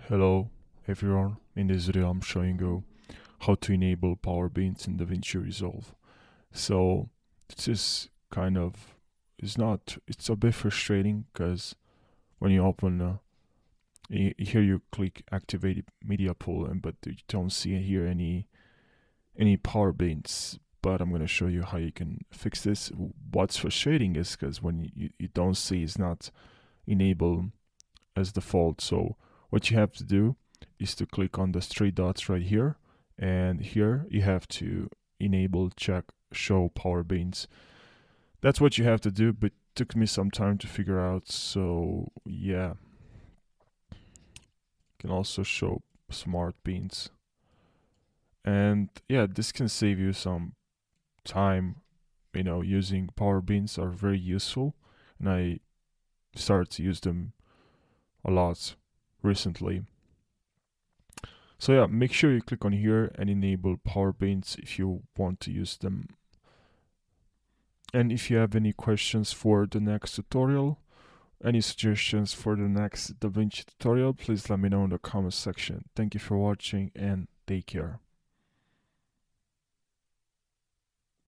Hello everyone, in this video I'm showing you how to enable power beans in Davinci Resolve. So this is it's a bit frustrating because when you open here you click activate media pool but you don't see here any power beans. But I'm going to show you how you can fix this. What's frustrating is because when you don't see, it's not enabled as default. So what you have to do is to click on the three dots right here, and here you have to enable check show power beans. That's what you have to do, but it took me some time to figure out. So yeah, you can also show smart beans, and yeah, this can save you some time. Using power beans are very useful, and I started to use them a lot recently. So yeah, make sure you click on here and enable power beans if you want to use them. And if you have any questions for the next tutorial, any suggestions for the next Davinci tutorial, please let me know in the comment section. Thank you for watching and take care.